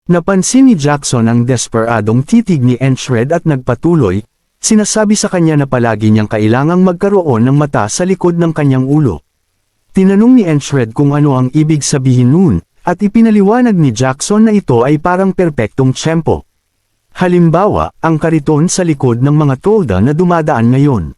Napansin ni Jackson ang desperadong titig ni Enchred at nagpatuloy, sinasabi sa kanya na palagi niyang kailangang magkaroon ng mata sa likod ng kanyang ulo. Tinanong ni Enchred kung ano ang ibig sabihin nun, at ipinaliwanag ni Jackson na ito ay parang perpektong tiyempo. Halimbawa, ang kariton sa likod ng mga tolda na dumadaan ngayon.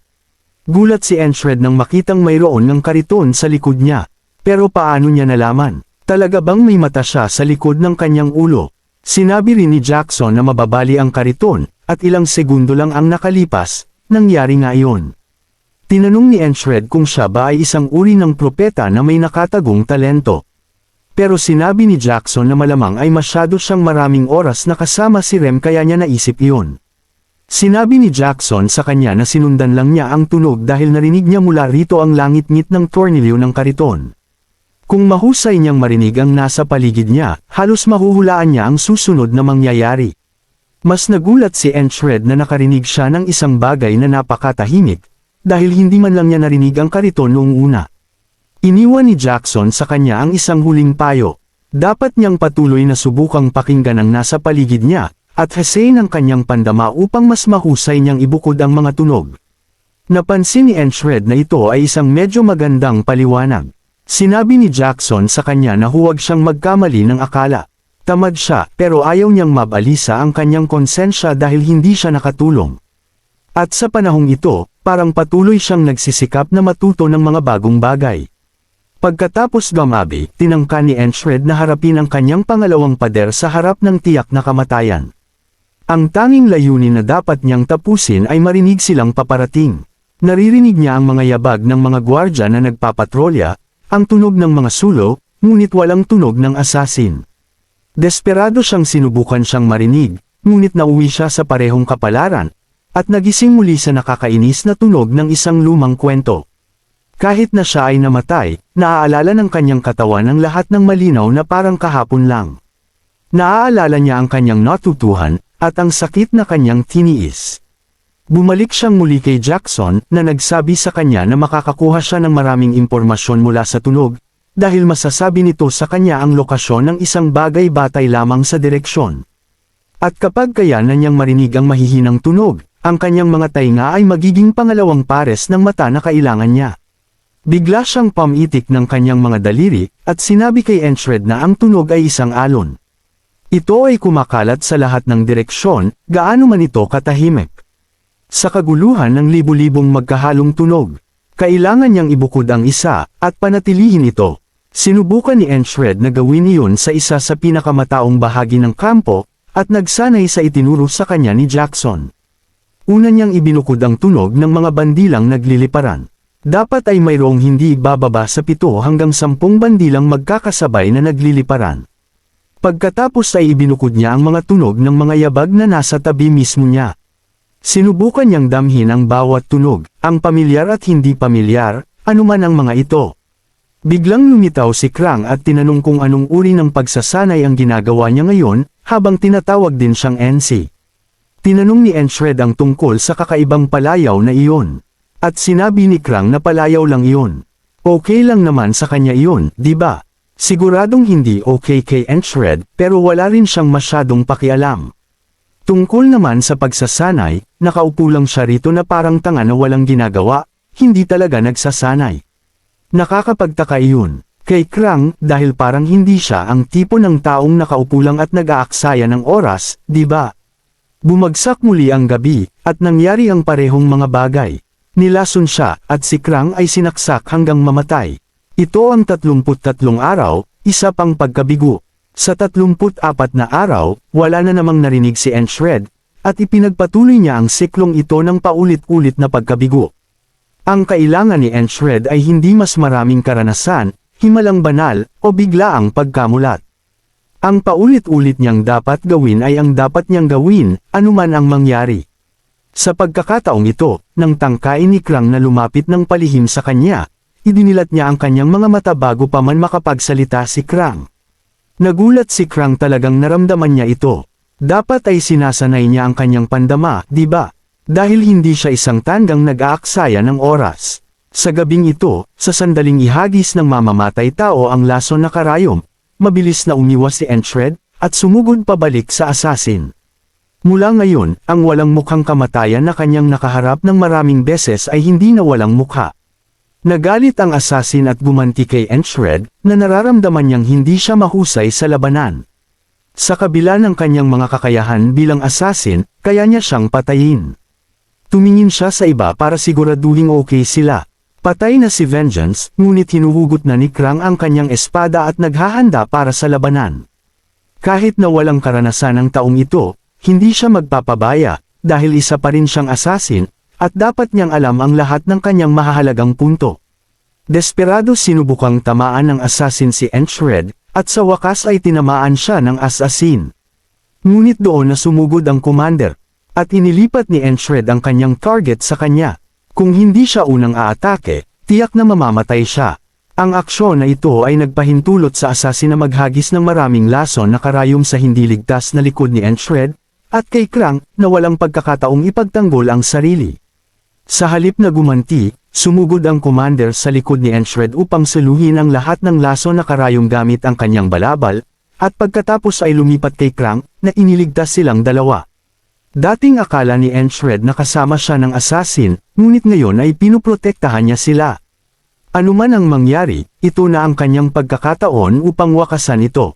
Gulat si Enchred nang makitang mayroon ng kariton sa likod niya. Pero paano niya nalaman? Talaga bang may mata siya sa likod ng kanyang ulo? Sinabi rin ni Jackson na mababali ang kariton, at ilang segundo lang ang nakalipas, nangyari nga iyon. Tinanong ni Enchred kung siya ba ay isang uri ng propeta na may nakatagong talento. Pero sinabi ni Jackson na malamang ay masyado siyang maraming oras na kasama si Rem kaya niya naisip iyon. Sinabi ni Jackson sa kanya na sinundan lang niya ang tunog dahil narinig niya mula rito ang langit-ngit ng tornilyo ng kariton. Kung mahusay niyang marinig ang nasa paligid niya, halos mahuhulaan niya ang susunod na mangyayari. Mas nagulat si Enchred na nakarinig siya ng isang bagay na napakatahimik, dahil hindi man lang niya narinig ang kariton noong una. Iniwan ni Jackson sa kanya ang isang huling payo. Dapat niyang patuloy na subukang pakinggan ang nasa paligid niya, at hasain ang kanyang pandama upang mas mahusay niyang ibukod ang mga tunog. Napansin ni Enchred na ito ay isang medyo magandang paliwanag. Sinabi ni Jackson sa kanya na huwag siyang magkamali ng akala. Tamad siya pero ayaw niyang mabalisa ang kanyang konsensya dahil hindi siya nakatulong. At sa panahong ito, parang patuloy siyang nagsisikap na matuto ng mga bagong bagay. Pagkatapos gumabi, tinangka ni Enchred na harapin ang kanyang pangalawang pader sa harap ng tiyak na kamatayan. Ang tanging layunin na dapat niyang tapusin ay marinig silang paparating. Naririnig niya ang mga yabag ng mga gwardya na nagpapatrolya, ang tunog ng mga sulo, ngunit walang tunog ng asasin. Desperado siyang sinubukan siyang marinig, ngunit nauwi siya sa parehong kapalaran, at nagising muli sa nakakainis na tunog ng isang lumang kwento. Kahit na siya ay namatay, naaalala ng kanyang katawan ang lahat ng malinaw na parang kahapon lang. Naaalala niya ang kanyang natutuhan, at ang sakit na kanyang tiniis. Bumalik siyang muli kay Jackson na nagsabi sa kanya na makakakuha siya ng maraming impormasyon mula sa tunog, dahil masasabi nito sa kanya ang lokasyon ng isang bagay batay lamang sa direksyon. At kapag kayanan niyang marinig ang mahihinang tunog, ang kanyang mga tainga ay magiging pangalawang pares ng mata na kailangan niya. Bigla siyang pamitik ng kanyang mga daliri, at sinabi kay Enchred na ang tunog ay isang alon. Ito ay kumakalat sa lahat ng direksyon, gaano man ito katahimik. Sa kaguluhan ng libu-libong magkahalong tunog, kailangan niyang ibukod ang isa, at panatilihin ito. Sinubukan ni Enchred na gawin iyon sa isa sa pinakamataong bahagi ng kampo, at nagsanay sa itinuro sa kanya ni Jackson. Una niyang ibinukod ang tunog ng mga bandilang nagliliparan. Dapat ay mayroong hindi bababa sa 7 hanggang 10 bandilang magkakasabay na nagliliparan. Pagkatapos ay ibinukod niya ang mga tunog ng mga yabag na nasa tabi mismo niya. Sinubukan niyang damhin ang bawat tunog, ang pamilyar at hindi pamilyar, anuman ang mga ito. Biglang lumitaw si Krang at tinanong kung anong uri ng pagsasanay ang ginagawa niya ngayon, habang tinatawag din siyang NC. Tinanong ni Enchred ang tungkol sa kakaibang palayaw na iyon. At sinabi ni Krang na palayaw lang iyon. Okay lang naman sa kanya iyon, di ba? Siguradong hindi okay kay Enchred, pero wala rin siyang masyadong pakialam. Tungkol naman sa pagsasanay, nakaupo lang siya rito na parang tanga na walang ginagawa, hindi talaga nagsasanay. Nakakapagtaka iyon, kay Krang, dahil parang hindi siya ang tipo ng taong nakaupo lang at nag-aaksaya ng oras, di ba? Bumagsak muli ang gabi, at nangyari ang parehong mga bagay. Nilason siya, at si Krang ay sinaksak hanggang mamatay. Ito ang 33 araw, isa pang pagkabigo. Sa 34 na araw, wala na namang narinig si Enchred, at ipinagpatuloy niya ang siklong ito ng paulit-ulit na pagkabigo. Ang kailangan ni Enchred ay hindi mas maraming karanasan, himalang banal, o biglaang pagkamulat. Ang paulit-ulit niyang dapat gawin ay ang dapat niyang gawin, anuman ang mangyari. Sa pagkakataong ito, nang tangkain ni Krang na lumapit ng palihim sa kanya, idinilat niya ang kanyang mga mata bago pa man makapagsalita si Krang. Nagulat si Krang, talagang naramdaman niya ito. Dapat ay sinasanay niya ang kanyang pandama, di ba? Dahil hindi siya isang tandang nag-aaksaya ng oras. Sa gabing ito, sa sandaling ihagis ng mamamatay tao ang lason na karayom, mabilis na umiwas si Enchred, at sumugod pabalik sa assassin. Mula ngayon, ang walang mukhang kamatayan na kanyang nakaharap ng maraming beses ay hindi na walang mukha. Nagalit ang assassin at gumanti kay Enchred, na nararamdaman niyang hindi siya mahusay sa labanan. Sa kabila ng kanyang mga kakayahan bilang assassin, kaya niya siyang patayin. Tumingin siya sa iba para siguraduhing okay sila. Patay na si Vengeance, ngunit hinuhugot na ni Krang ang kanyang espada at naghahanda para sa labanan. Kahit na walang karanasan ng taong ito, hindi siya magpapabaya, dahil isa pa rin siyang assassin, at dapat niyang alam ang lahat ng kanyang mahahalagang punto. Desperado sinubukang tamaan ng assassin si Enchred, at sa wakas ay tinamaan siya ng assassin. Ngunit doon na sumugod ang commander, at inilipat ni Enchred ang kanyang target sa kanya. Kung hindi siya unang aatake, tiyak na mamamatay siya. Ang aksyon na ito ay nagpahintulot sa assassin na maghagis ng maraming lason na karayom sa hindi ligtas na likod ni Enchred, at kay Krang, na walang pagkakataong ipagtanggol ang sarili. Sa halip na gumanti, sumugod ang commander sa likod ni Enchred upang saluhin ang lahat ng lason na karayom gamit ang kanyang balabal, at pagkatapos ay lumipat kay Krang, na iniligtas silang dalawa. Dating akala ni Enchred na kasama siya ng assassin, ngunit ngayon ay pinuprotektahan niya sila. Anuman ang mangyari, ito na ang kanyang pagkakataon upang wakasan ito.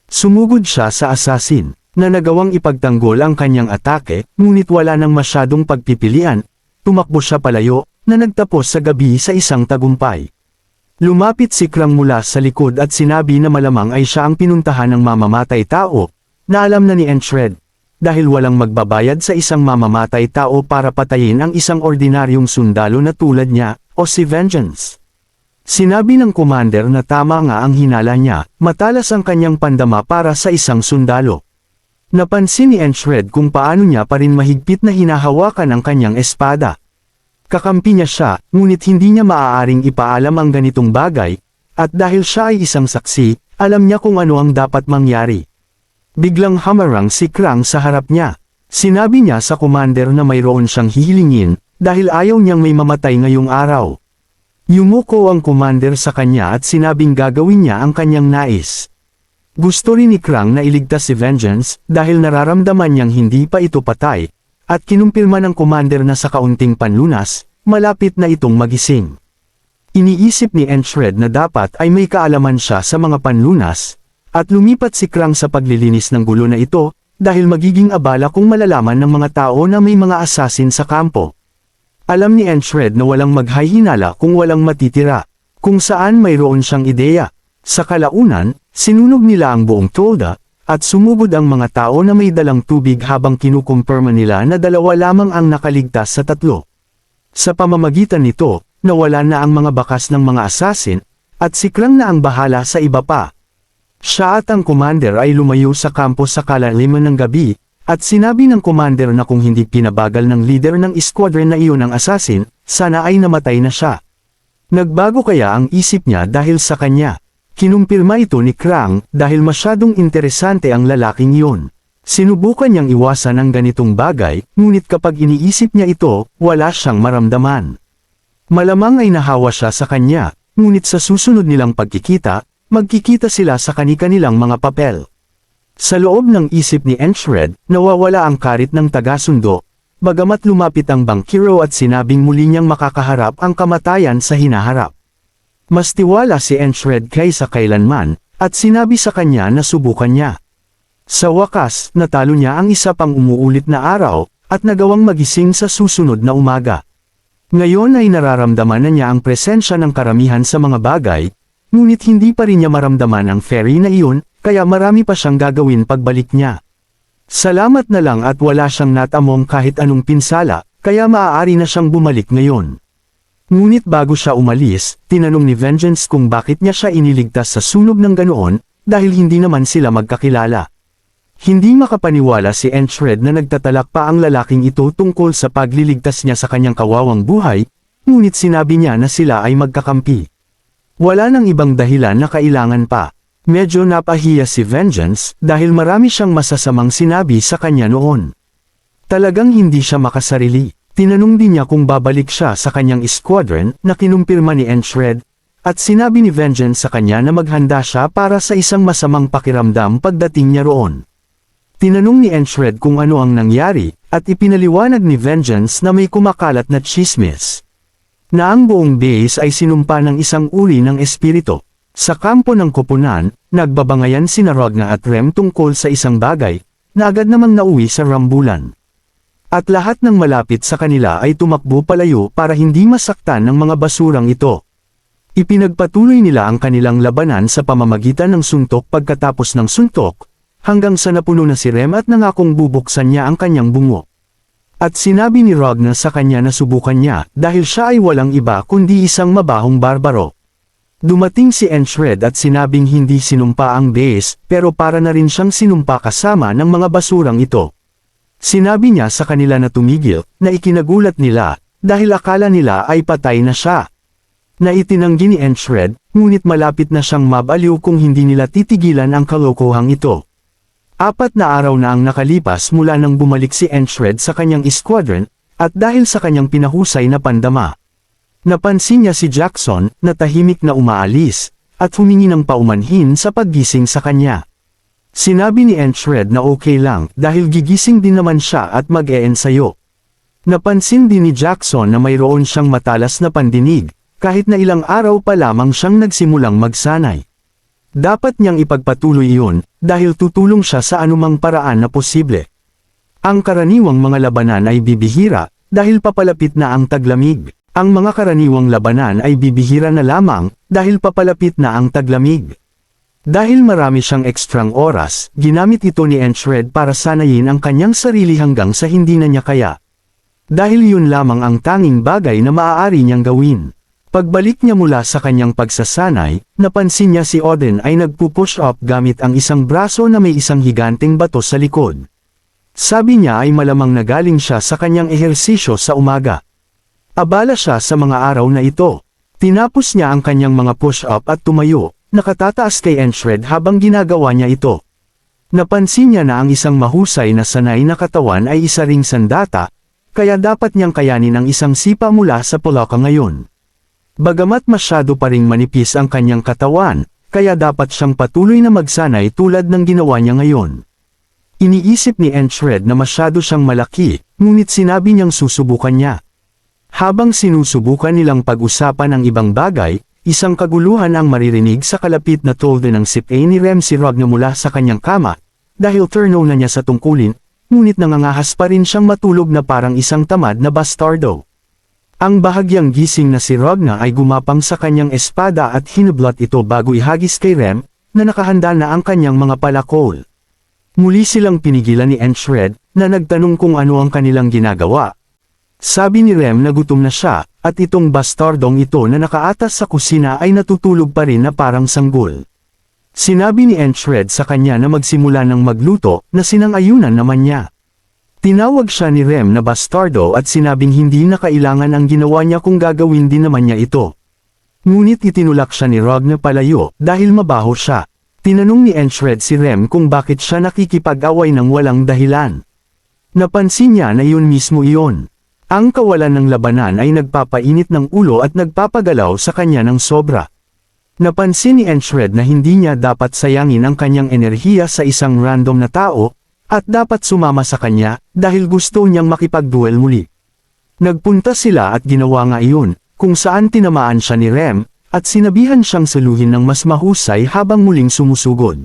Sumugod siya sa assassin, na nagawang ipagtanggol ang kanyang atake, ngunit wala nang masyadong pagpipilian. Tumakbo siya palayo, na nagtapos sa gabi sa isang tagumpay. Lumapit si Krang mula sa likod at sinabi na malamang ay siya ang pinuntahan ng mamamatay tao, na alam na ni Enchred, dahil walang magbabayad sa isang mamamatay tao para patayin ang isang ordinaryong sundalo na tulad niya, o si Vengeance. Sinabi ng commander na tama nga ang hinala niya, matalas ang kanyang pandama para sa isang sundalo. Napansin ni Enchred kung paano niya pa rin mahigpit na hinahawakan ang kanyang espada. Kakampi niya siya, ngunit hindi niya maaaring ipaalam ang ganitong bagay, at dahil siya ay isang saksi, alam niya kung ano ang dapat mangyari. Biglang hamarang si Krang sa harap niya. Sinabi niya sa commander na mayroon siyang hihilingin, dahil ayaw niyang may mamatay ngayong araw. Yumuko ang commander sa kanya at sinabing gagawin niya ang kanyang nais. Gusto rin ni Krang na iligtas si Vengeance, dahil nararamdaman niyang hindi pa ito patay, at kinumpirma ng commander na sa kaunting panlunas, malapit na itong magising. Iniisip ni Enchred na dapat ay may kaalaman siya sa mga panlunas, at lumipat si Krang sa paglilinis ng gulo na ito, dahil magiging abala kung malalaman ng mga tao na may mga assassin sa kampo. Alam ni Enchred na walang maghahinala kung walang matitira, kung saan mayroon siyang ideya. Sa kalaunan, sinunog nila ang buong tolda, at sumugod ang mga tao na may dalang tubig habang kinukumpirma nila na dalawa lamang ang nakaligtas sa tatlo. Sa pamamagitan nito, nawala na ang mga bakas ng mga assassin, at si Krang na ang bahala sa iba pa. Siya at ang commander ay lumayo sa kampo sa kalaliman ng gabi, at sinabi ng commander na kung hindi pinabagal ng leader ng squadron na iyon ang assassin, sana ay namatay na siya. Nagbago kaya ang isip niya dahil sa kanya. Kinumpirma ito ni Krang, dahil masyadong interesante ang lalaking iyon. Sinubukan niyang iwasan ang ganitong bagay, ngunit kapag iniisip niya ito, wala siyang maramdaman. Malamang ay nahawa siya sa kanya, ngunit sa susunod nilang pagkikita, magkikita sila sa kani-kanilang mga papel. Sa loob ng isip ni Enchred, nawawala ang karit ng taga-sundo, bagamat lumapit ang bankero at sinabing muli niyang makakaharap ang kamatayan sa hinaharap. Mas tiwala si Enchred kaysa kailanman, at sinabi sa kanya na subukan niya. Sa wakas, natalo niya ang isa pang umuulit na araw, at nagawang magising sa susunod na umaga. Ngayon ay nararamdaman na niya ang presensya ng karamihan sa mga bagay, ngunit hindi pa rin niya maramdaman ang fairy na iyon, kaya marami pa siyang gagawin pagbalik niya. Salamat na lang at wala siyang natamong kahit anong pinsala, kaya maaari na siyang bumalik ngayon. Ngunit bago siya umalis, tinanong ni Vengeance kung bakit niya siya iniligtas sa sunog ng ganoon, dahil hindi naman sila magkakilala. Hindi makapaniwala si Enchred na nagtatalak pa ang lalaking ito tungkol sa pagliligtas niya sa kanyang kawawang buhay, ngunit sinabi niya na sila ay magkakampi. Wala nang ibang dahilan na kailangan pa. Medyo napahiya si Vengeance, dahil marami siyang masasamang sinabi sa kanya noon. Talagang hindi siya makasarili. Tinanong din niya kung babalik siya sa kanyang squadron, na kinumpirma ni Enchred, At sinabi ni Vengeance sa kanya na maghanda siya para sa isang masamang pakiramdam pagdating niya roon. Tinanong ni Enchred kung ano ang nangyari, at ipinaliwanag ni Vengeance na may kumakalat na tsismis. Na ang buong base ay sinumpa ng isang uri ng espiritu. Sa kampo ng koponan, nagbabangayan sina Ragna at Rem tungkol sa isang bagay, na agad namang nauwi sa rambulan. At lahat ng malapit sa kanila ay tumakbo palayo para hindi masaktan ng mga basurang ito. Ipinagpatuloy nila ang kanilang labanan sa pamamagitan ng suntok pagkatapos ng suntok, hanggang sa napuno na si Rem at nangakong bubuksan niya ang kanyang bungo. At sinabi ni Ragna sa kanya na subukan niya dahil siya ay walang iba kundi isang mabahong barbaro. Dumating si Enchred at sinabing hindi sinumpa ang base pero para na rin siyang sinumpa kasama ng mga basurang ito. Sinabi niya sa kanila na tumigil, na ikinagulat nila dahil akala nila ay patay na siya. Na itinanggi ni Enchred, ngunit malapit na siyang mabaliw kung hindi nila titigilan ang kalokohang ito. 4 na araw na ang nakalipas mula nang bumalik si Enchred sa kanyang squadron, at dahil sa kanyang pinahusay na pandama. Napansin niya si Jackson, na tahimik na umaalis, at humingi ng paumanhin sa paggising sa kanya. Sinabi ni Enchred na okay lang dahil gigising din naman siya at mag-e-ensayo. Napansin din ni Jackson na mayroon siyang matalas na pandinig, kahit na ilang araw pa lamang siyang nagsimulang magsanay. Dapat niyang ipagpatuloy iyon, dahil tutulong siya sa anumang paraan na posible. Ang karaniwang mga labanan ay bibihira, dahil papalapit na ang taglamig. Ang mga karaniwang labanan ay bibihira na lamang, dahil papalapit na ang taglamig. Dahil marami siyang ekstrang oras, ginamit ito ni Enchred para sanayin ang kanyang sarili hanggang sa hindi na niya kaya. Dahil yun lamang ang tanging bagay na maaari niyang gawin. Pagbalik niya mula sa kanyang pagsasanay, napansin niya si Odin ay nagpupush up gamit ang isang braso na may isang higanteng bato sa likod. Sabi niya ay malamang nagaling siya sa kanyang ehersisyo sa umaga. Abala siya sa mga araw na ito. Tinapos niya ang kanyang mga push up at tumayo, nakatataas kay Enchred habang ginagawa niya ito. Napansin niya na ang isang mahusay na sanay na katawan ay isa ring sandata, kaya dapat niyang kayanin ang isang sipa mula sa Polaka ngayon. Bagamat masyado pa ring manipis ang kanyang katawan, kaya dapat siyang patuloy na magsanay tulad ng ginawa niya ngayon. Iniisip ni Enchred na masyado siyang malaki, ngunit sinabi niyang susubukan niya. Habang sinusubukan nilang pag-usapan ang ibang bagay, isang kaguluhan ang maririnig sa kalapit na tolde ng sipa ni Rem si Ragna mula sa kanyang kama, dahil turno na niya sa tungkulin, ngunit nangangahas pa rin siyang matulog na parang isang tamad na bastardo. Ang bahagyang gising na si Ragna ay gumapang sa kanyang espada at hinablot ito bago ihagis kay Rem, na nakahanda na ang kanyang mga palakol. Muli silang pinigilan ni Enchred, na nagtanong kung ano ang kanilang ginagawa. Sabi ni Rem na gutom na siya, at itong bastardong ito na nakaatas sa kusina ay natutulog pa rin na parang sanggol. Sinabi ni Enchred sa kanya na magsimula ng magluto, na sinang-ayunan naman niya. Tinawag siya ni Rem na bastardo at sinabing hindi na kailangan ang ginawa niya kung gagawin din naman niya ito. Ngunit itinulak siya ni Ragna palayo dahil mabaho siya. Tinanong ni Enchred si Rem kung bakit siya nakikipag-away ng walang dahilan. Napansin niya na yun mismo iyon. Ang kawalan ng labanan ay nagpapainit ng ulo at nagpapagalaw sa kanya ng sobra. Napansin ni Enchred na hindi niya dapat sayangin ang kanyang enerhiya sa isang random na tao, at dapat sumama sa kanya, dahil gusto niyang makipag-duel muli. Nagpunta sila at ginawa nga iyon, kung saan tinamaan siya ni Rem, at sinabihan siyang saluhin ng mas mahusay habang muling sumusugod.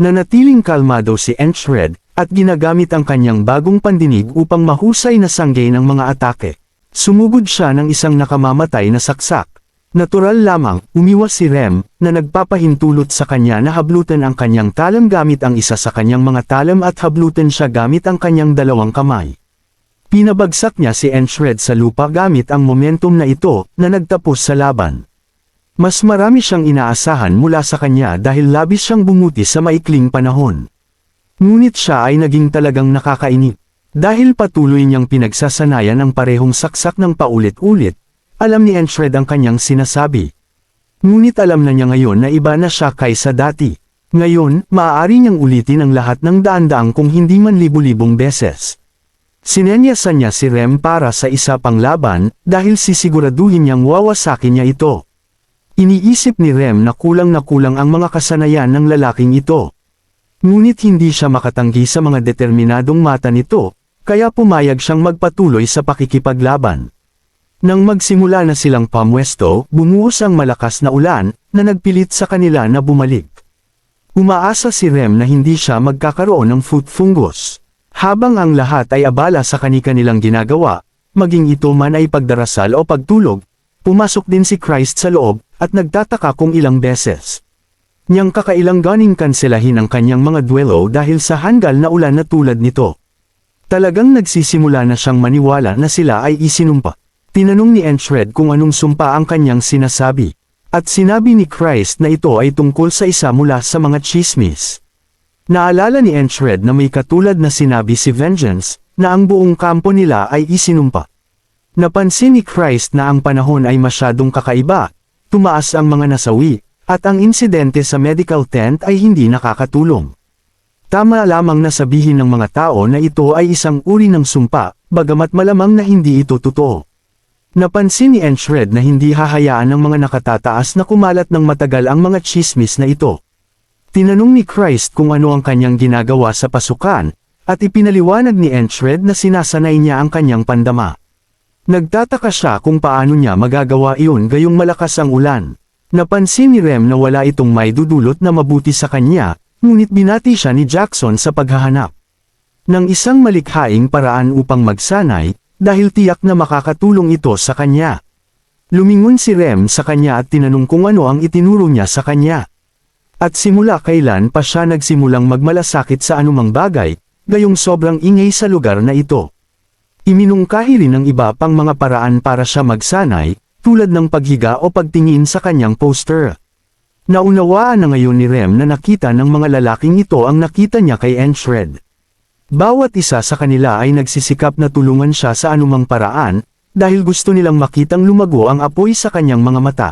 Nanatiling kalmado si Enchred, at ginagamit ang kanyang bagong pandinig upang mahusay na sanggay ng mga atake. Sumugod siya ng isang nakamamatay na saksak. Natural lamang, umiwas si Rem, na nagpapahintulot sa kanya na hablutan ang kanyang talam gamit ang isa sa kanyang mga talam at hablutan siya gamit ang kanyang dalawang kamay. Pinabagsak niya si Enchred sa lupa gamit ang momentum na ito, na nagtapos sa laban. Mas marami siyang inaasahan mula sa kanya dahil labis siyang bumuti sa maikling panahon. Ngunit siya ay naging talagang nakakainip. Dahil patuloy niyang pinagsasanayan ang parehong saksak ng paulit-ulit, alam ni Enchred ang kanyang sinasabi. Ngunit alam na niya ngayon na iba na siya kaysa dati. Ngayon, maaari niyang ulitin ang lahat ng daan-daang kung hindi man libu-libong beses. Sinenyasan niya si Rem para sa isa pang laban, dahil sisiguraduhin niyang wawasakin niya ito. Iniisip ni Rem na kulang ang mga kasanayan ng lalaking ito. Ngunit hindi siya makatanggi sa mga determinadong mata nito, kaya pumayag siyang magpatuloy sa pakikipaglaban. Nang magsimula na silang pamwesto, bumuhos ang malakas na ulan, na nagpilit sa kanila na bumalik. Umaasa si Rem na hindi siya magkakaroon ng foot fungus. Habang ang lahat ay abala sa kani-kanilang ginagawa, maging ito man ay pagdarasal o pagtulog, pumasok din si Christ sa loob, at nagtataka kung ilang beses niyang kakailanganing kanselahin ang kanyang mga duelo dahil sa hanggal na ulan na tulad nito. Talagang nagsisimula na siyang maniwala na sila ay isinumpa. Tinanong ni Enchred kung anong sumpa ang kanyang sinasabi. At sinabi ni Christ na ito ay tungkol sa isa mula sa mga chismis. Naalala ni Enchred na may katulad na sinabi si Vengeance, na ang buong kampo nila ay isinumpa. Napansin ni Christ na ang panahon ay masyadong kakaiba, tumaas ang mga nasawi, at ang insidente sa medical tent ay hindi nakakatulong. Tama lamang na sabihin ng mga tao na ito ay isang uri ng sumpa, bagamat malamang na hindi ito totoo. Napansin ni Enchred na hindi hahayaan ng mga nakatataas na kumalat ng matagal ang mga chismis na ito. Tinanong ni Christ kung ano ang kanyang ginagawa sa pasukan, at ipinaliwanag ni Enchred na sinasanay niya ang kanyang pandama. Nagtataka siya kung paano niya magagawa iyon gayong malakas ang ulan. Napansin ni Rem na wala itong may dudulot na mabuti sa kanya, ngunit binati siya ni Jackson sa paghahanap ng isang malikhaing paraan upang magsanay, dahil tiyak na makakatulong ito sa kanya. Lumingon si Rem sa kanya at tinanong kung ano ang itinuro niya sa kanya. At simula kailan pa siya nagsimulang magmalasakit sa anumang bagay, gayong sobrang ingay sa lugar na ito. Iminungkahi rin ng iba pang mga paraan para siya magsanay, tulad ng paghiga o pagtingin sa kanyang poster. Naunawaan na ngayon ni Rem na nakita ng mga lalaking ito ang nakita niya kay Enchred. Bawat isa sa kanila ay nagsisikap na tulungan siya sa anumang paraan, dahil gusto nilang makitang lumago ang apoy sa kanyang mga mata.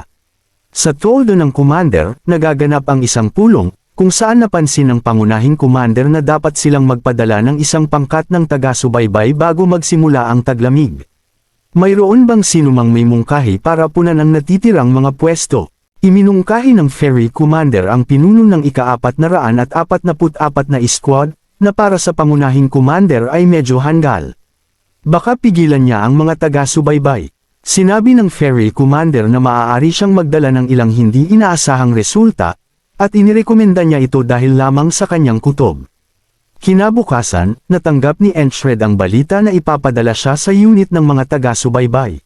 Sa toldo ng commander, nagaganap ang isang pulong, kung saan napansin ng pangunahing commander na dapat silang magpadala ng isang pangkat ng taga-subaybay bago magsimula ang taglamig. Mayroon bang sinumang may mungkahi para punan ang natitirang mga pwesto? Iminungkahi ng ferry commander ang pinuno ng ika-444 na squad, na para sa pangunahing commander ay medyo hanggal. Baka pigilan niya ang mga taga-subaybay. Sinabi ng ferry commander na maaari siyang magdala ng ilang hindi inaasahang resulta, at inirekomenda niya ito dahil lamang sa kanyang kutob. Kinabukasan, natanggap ni Enchred ang balita na ipapadala siya sa unit ng mga taga-subaybay.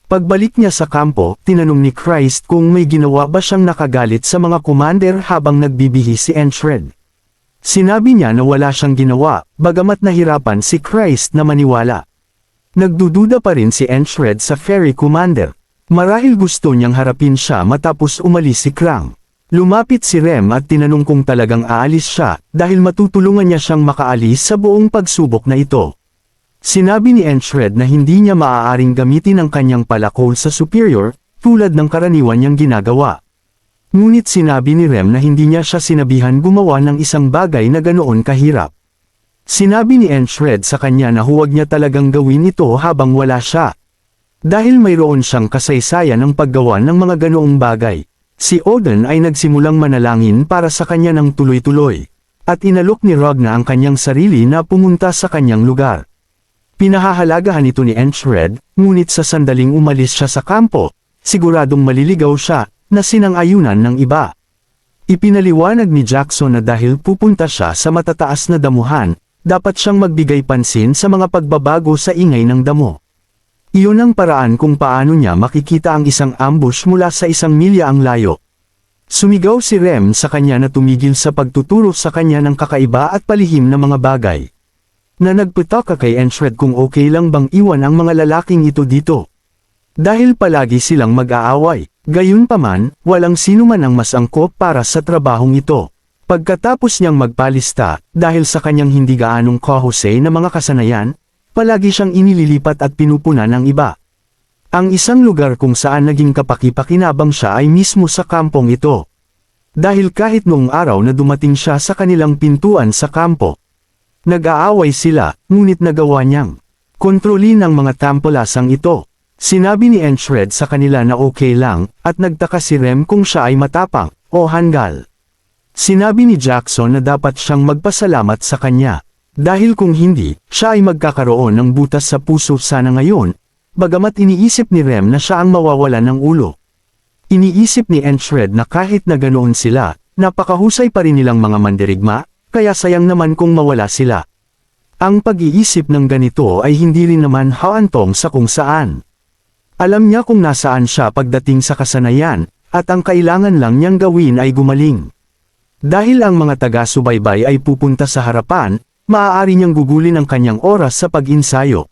Pagbalik niya sa kampo, tinanong ni Christ kung may ginawa ba siyang nakagalit sa mga commander habang nagbibihis si Enchred. Sinabi niya na wala siyang ginawa, bagamat nahirapan si Christ na maniwala. Nagdududa pa rin si Enchred sa ferry commander. Marahil gusto niyang harapin siya matapos umalis si Krang. Lumapit si Rem at tinanong kung talagang aalis siya, dahil matutulungan niya siyang makaalis sa buong pagsubok na ito. Sinabi ni Enchred na hindi niya maaaring gamitin ang kanyang palakol sa superior, tulad ng karaniwan niyang ginagawa. Ngunit sinabi ni Rem na hindi niya siya sinabihan gumawa ng isang bagay na ganoon kahirap. Sinabi ni Enchred sa kanya na huwag niya talagang gawin ito habang wala siya. Dahil mayroon siyang kasaysayan ng paggawa ng mga ganoong bagay. Si Odin ay nagsimulang manalangin para sa kanya ng tuloy-tuloy, at inalok ni Ragna ang kanyang sarili na pumunta sa kanyang lugar. Pinahahalagahan ito ni Enchred, ngunit sa sandaling umalis siya sa kampo, siguradong maliligaw siya, na sinang-ayunan ng iba. Ipinaliwanag ni Jackson na dahil pupunta siya sa matataas na damuhan, dapat siyang magbigay pansin sa mga pagbabago sa ingay ng damo. Iyon ang paraan kung paano niya makikita ang isang ambush mula sa 1 milya ang layo. Sumigaw si Rem sa kanya na tumigil sa pagtuturo sa kanya ng kakaiba at palihim na mga bagay. Na nagpataka kay Enchred kung okay lang bang iwan ang mga lalaking ito dito. Dahil palagi silang mag-aaway, gayunpaman, walang sinuman ang mas angkop para sa trabahong ito. Pagkatapos niyang magpalista, dahil sa kanyang hindi gaanong kahusay na mga kasanayan, palagi siyang inililipat at pinupunan ng iba. Ang isang lugar kung saan naging kapaki-pakinabang siya ay mismo sa kampong ito. Dahil kahit noong araw na dumating siya sa kanilang pintuan sa kampo, nag-aaway sila, ngunit nagawa niyang kontrolin ang mga tampolasang ito. Sinabi ni Enchred sa kanila na okay lang, at nagtaka si Rem kung siya ay matapang, o hanggal. Sinabi ni Jackson na dapat siyang magpasalamat sa kanya. Dahil kung hindi, siya ay magkakaroon ng butas sa puso sana ngayon, bagamat iniisip ni Rem na siya ang mawawalan ng ulo. Iniisip ni Enchred na kahit na ganoon sila, napakahusay pa rin nilang mga mandirigma, kaya sayang naman kung mawala sila. Ang pag-iisip ng ganito ay hindi rin naman haantong sa kung saan. Alam niya kung nasaan siya pagdating sa kasanayan, at ang kailangan lang niyang gawin ay gumaling. Dahil ang mga taga-subaybay ay pupunta sa harapan, maaari niyang gugulin ang kanyang oras sa pag-insayo.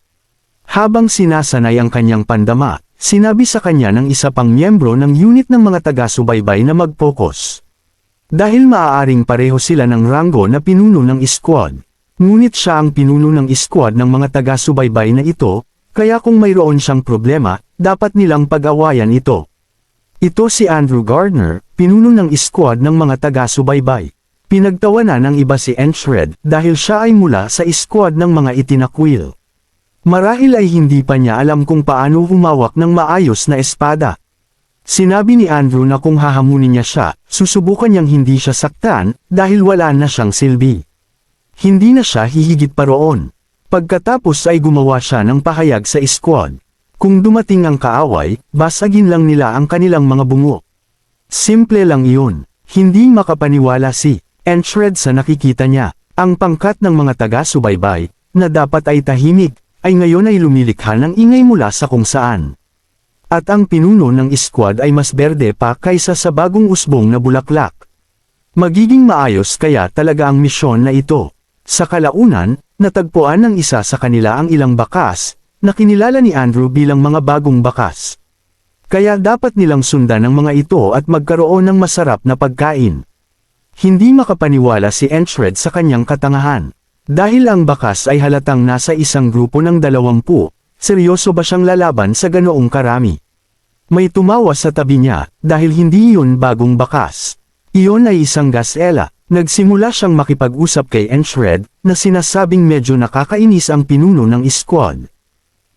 Habang sinasanay ang kanyang pandama, sinabi sa kanya ng isa pang miyembro ng unit ng mga taga-subaybay na mag-focus. Dahil maaaring pareho sila ng ranggo na pinuno ng squad. Ngunit siya ang pinuno ng squad ng mga taga-subaybay na ito, kaya kung mayroon siyang problema, dapat nilang pag-awayan ito. Ito si Andrew Gardner, pinuno ng squad ng mga taga-subaybay. Pinagtawanan ng iba si Enchred dahil siya ay mula sa squad ng mga itinakwil. Marahil ay hindi pa niya alam kung paano humawak ng maayos na espada. Sinabi ni Andrew na kung hahamunin niya siya, susubukan niyang hindi siya saktan, dahil wala na siyang silbi. Hindi na siya hihigit pa roon. Pagkatapos ay gumawa siya ng pahayag sa squad. Kung dumating ang kaaway, basagin lang nila ang kanilang mga bungo. Simple lang iyon. Hindi makapaniwala si Enchred sa nakikita niya. Ang pangkat ng mga taga-subaybay, na dapat ay tahimik, ay ngayon ay lumilikha ng ingay mula sa kung saan. At ang pinuno ng squad ay mas berde pa kaysa sa bagong usbong na bulaklak. Magiging maayos kaya talaga ang misyon na ito. Sa kalaunan, natagpuan ng isa sa kanila ang ilang bakas, na kinilala ni Andrew bilang mga bagong bakas. Kaya dapat nilang sundan ang mga ito at magkaroon ng masarap na pagkain. Hindi makapaniwala si Enchred sa kanyang katangahan. Dahil ang bakas ay halatang nasa isang grupo ng 20, seryoso ba siyang lalaban sa ganoong karami? May tumawa sa tabi niya, dahil hindi iyon bagong bakas. Iyon ay isang gasela. Nagsimula siyang makipag-usap kay Enchred, na sinasabing medyo nakakainis ang pinuno ng squad.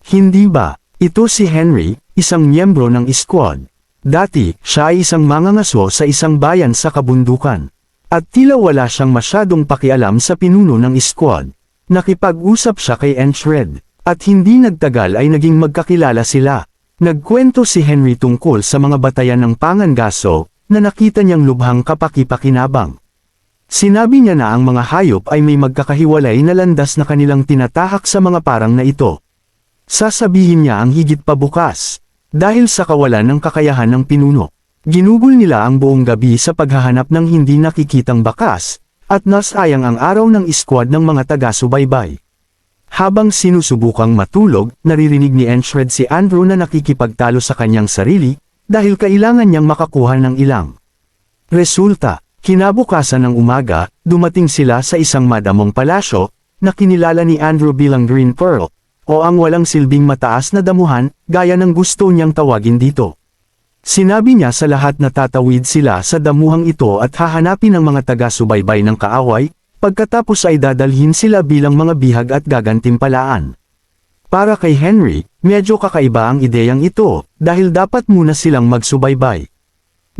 Hindi ba? Ito si Henry, isang miyembro ng squad. Dati, siya ay isang mangangaso sa isang bayan sa kabundukan. At tila wala siyang masyadong pakialam sa pinuno ng squad. Nakipag-usap siya kay Enchred, at hindi nagtagal ay naging magkakilala sila. Nagkwento si Henry tungkol sa mga batayan ng pangangaso, na nakita niyang lubhang kapaki-pakinabang. Sinabi niya na ang mga hayop ay may magkakahiwalay na landas na kanilang tinatahak sa mga parang na ito. Sasabihin niya ang higit pa bukas. Dahil sa kawalan ng kakayahan ng pinuno, ginugol nila ang buong gabi sa paghahanap ng hindi nakikitang bakas, at nasayang ang araw ng squad ng mga taga-subaybay. Habang sinusubukang matulog, naririnig ni Enchred si Andrew na nakikipagtalo sa kanyang sarili, dahil kailangan niyang makakuha ng ilang. Resulta, kinabukasan ng umaga, dumating sila sa isang madamong palasyo, na kinilala ni Andrew bilang Green Pearl, o ang walang silbing mataas na damuhan, gaya ng gusto niyang tawagin dito. Sinabi niya sa lahat na tatawid sila sa damuhang ito at hahanapin ang mga taga-subaybay ng kaaway, pagkatapos ay dadalhin sila bilang mga bihag at gagantimpalaan. Para kay Henry, medyo kakaiba ang ideyang ito, dahil dapat muna silang magsubaybay.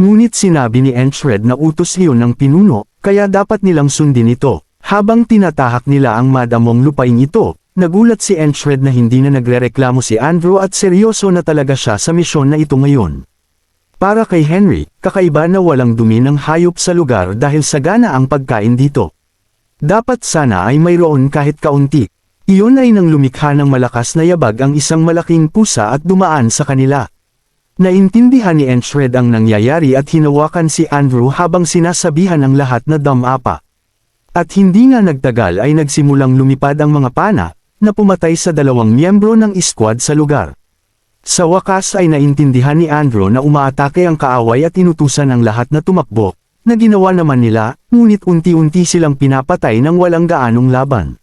Ngunit sinabi ni Enchred na utos iyon ng pinuno, kaya dapat nilang sundin ito. Habang tinatahak nila ang madamong lupain ito, nagulat si Enchred na hindi na nagrereklamo si Andrew at seryoso na talaga siya sa misyon na ito ngayon. Para kay Henry, kakaiba na walang dumi ng hayop sa lugar dahil sagana ang pagkain dito. Dapat sana ay mayroon kahit kaunti. Iyon ay nang lumikha ng malakas na yabag ang isang malaking pusa at dumaan sa kanila. Naintindihan ni Enchred ang nangyayari at hinawakan si Andrew habang sinasabihan ang lahat na damapa. At hindi nga nagtagal ay nagsimulang lumipad ang mga pana, na pumatay sa 2 miyembro ng squad sa lugar. Sa wakas ay naintindihan ni Andrew na umaatake ang kaaway at inutusan ang lahat na tumakbo, na ginawa naman nila, ngunit unti-unti silang pinapatay ng walang gaanong laban.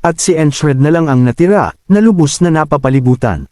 At si Enchred na lang ang natira, na lubos na napapalibutan.